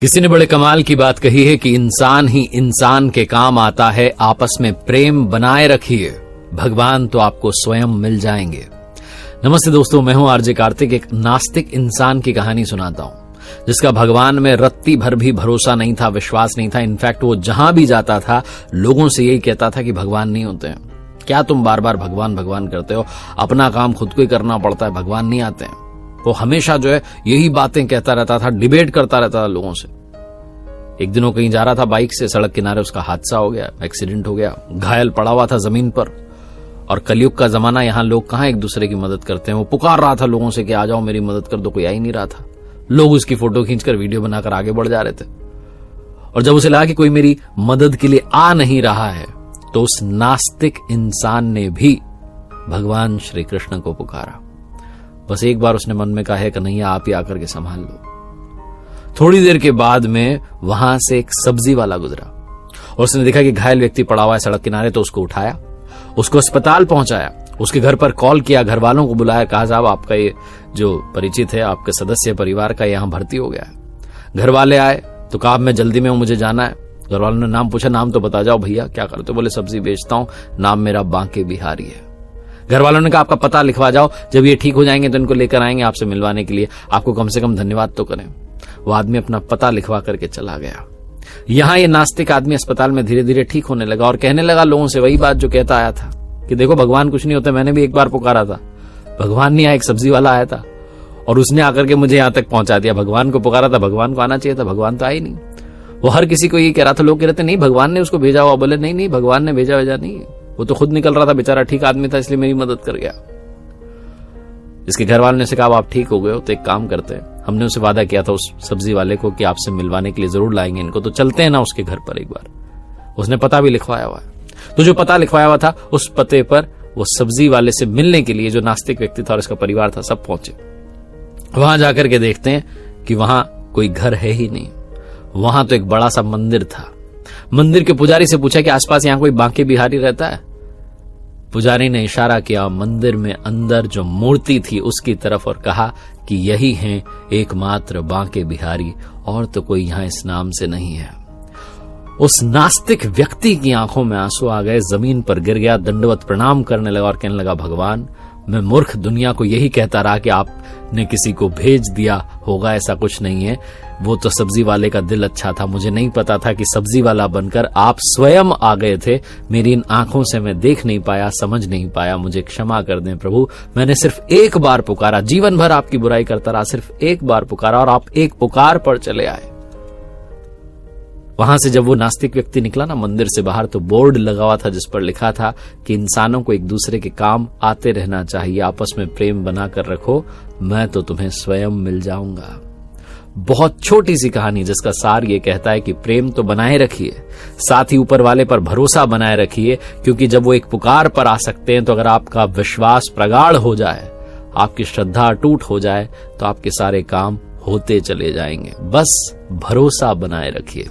किसी ने बड़े कमाल की बात कही है कि इंसान ही इंसान के काम आता है, आपस में प्रेम बनाए रखिए, भगवान तो आपको स्वयं मिल जाएंगे। नमस्ते दोस्तों, मैं हूं आरजे कार्तिक। एक नास्तिक इंसान की कहानी सुनाता हूं जिसका भगवान में रत्ती भर भी भरोसा नहीं था, विश्वास नहीं था। इनफैक्ट वो जहां भी जाता था लोगों से यही कहता था कि भगवान नहीं होते हैं, क्या तुम बार बार भगवान भगवान करते हो, अपना काम खुद को ही करना पड़ता है, भगवान नहीं आते हैं। वो हमेशा जो है यही बातें कहता रहता था, डिबेट करता रहता था लोगों से। एक दिन वो कहीं जा रहा था बाइक से, सड़क किनारे उसका हादसा हो गया, एक्सीडेंट हो गया, घायल पड़ा हुआ था जमीन पर। और कलयुग का जमाना, यहां लोग कहां एक दूसरे की मदद करते हैं। वो पुकार रहा था लोगों से कि आ जाओ मेरी मदद कर दो, कोई आ ही नहीं रहा था। लोग उसकी फोटो खींचकर वीडियो बनाकर आगे बढ़ जा रहे थे। और जब उसे लगा कि कोई मेरी मदद के लिए आ नहीं रहा है, तो उस नास्तिक इंसान ने भी भगवान श्री कृष्ण को पुकारा। बस एक बार उसने मन में कहा है कन्हैया आप ही आकर के संभाल लो। थोड़ी देर के बाद में वहां से एक सब्जी वाला गुजरा और उसने देखा कि घायल व्यक्ति पड़ा हुआ है सड़क किनारे, तो उसको उठाया, उसको अस्पताल पहुंचाया, उसके घर पर कॉल किया, घर वालों को बुलाया, कहा साहब आपका ये जो परिचित है, आपके सदस्य परिवार का यहां भर्ती हो गया है। घर वाले आए तो कहा मैं जल्दी में हूं, मुझे जाना है। घर वालों ने नाम पूछा, नाम तो बता जाओ भैया, क्या करते हो? बोले सब्जी बेचता हूं, नाम मेरा बांके बिहारी है। घर वालों ने कहा आपका पता लिखवा जाओ, जब ये ठीक हो जाएंगे तो इनको लेकर आएंगे आपसे मिलवाने के लिए, आपको कम से कम धन्यवाद तो करें। वो आदमी अपना पता लिखवा करके चला गया। यहां ये नास्तिक आदमी अस्पताल में धीरे धीरे ठीक होने लगा और कहने लगा लोगों से वही बात जो कहता आया था कि देखो भगवान कुछ नहीं होता, मैंने भी एक बार पुकारा था, भगवान नहीं आया, एक सब्जी वाला आया था और उसने आकर के मुझे यहां तक पहुंचा दिया। भगवान को पुकारा था, भगवान को आना चाहिए था, भगवान तो आया नहीं। वो हर किसी को ये कह रहा था, लोग कह रहे थे नहीं भगवान ने उसको भेजा हुआ। बोले नहीं भगवान ने भेजा नहीं, वो तो खुद निकल रहा था, बेचारा ठीक आदमी था, इसलिए मेरी मदद कर गया। इसके घर वालों ने से कहा आप ठीक हो गए हो तो एक काम करते हैं, हमने उसे वादा किया था उस सब्जी वाले को कि आपसे मिलवाने के लिए जरूर लाएंगे इनको, तो चलते हैं ना उसके घर पर एक बार। उसने पता भी लिखवाया हुआ है, तो जो पता लिखवाया हुआ था उस पते पर वो सब्जी वाले से मिलने के लिए जो नास्तिक व्यक्ति था और इसका परिवार था, सब पहुंचे। वहां जाकर के देखते हैं कि वहां कोई घर है ही नहीं, वहां तो एक बड़ा सा मंदिर था। मंदिर के पुजारी से पूछा कि आसपास यहां कोई बांके बिहारी रहता है? पुजारी ने इशारा किया मंदिर में अंदर जो मूर्ति थी उसकी तरफ और कहा कि यही हैं एकमात्र बांके बिहारी, और तो कोई यहां इस नाम से नहीं है। उस नास्तिक व्यक्ति की आंखों में आंसू आ गए, जमीन पर गिर गया, दंडवत प्रणाम करने लगा और कहने लगा भगवान मैं मूर्ख दुनिया को यही कहता रहा कि आपने किसी को भेज दिया होगा, ऐसा कुछ नहीं है। वो तो सब्जी वाले का दिल अच्छा था, मुझे नहीं पता था कि सब्जी वाला बनकर आप स्वयं आ गए थे। मेरी इन आंखों से मैं देख नहीं पाया, समझ नहीं पाया, मुझे क्षमा कर दें प्रभु। मैंने सिर्फ एक बार पुकारा, जीवन भर आपकी बुराई करता रहा, सिर्फ एक बार पुकारा और आप एक पुकार पर चले आए। वहां से जब वो नास्तिक व्यक्ति निकला ना मंदिर से बाहर, तो बोर्ड लगा हुआ था जिस पर लिखा था कि इंसानों को एक दूसरे के काम आते रहना चाहिए, आपस में प्रेम बनाकर रखो, मैं तो तुम्हें स्वयं मिल जाऊंगा। बहुत छोटी सी कहानी जिसका सार ये कहता है कि प्रेम तो बनाए रखिए, साथ ही ऊपर वाले पर भरोसा बनाए रखिए, क्योंकि जब वो एक पुकार पर आ सकते हैं तो अगर आपका विश्वास प्रगाढ़ हो जाए, आपकी श्रद्धा अटूट हो जाए, तो आपके सारे काम होते चले जाएंगे। बस भरोसा बनाए रखिए।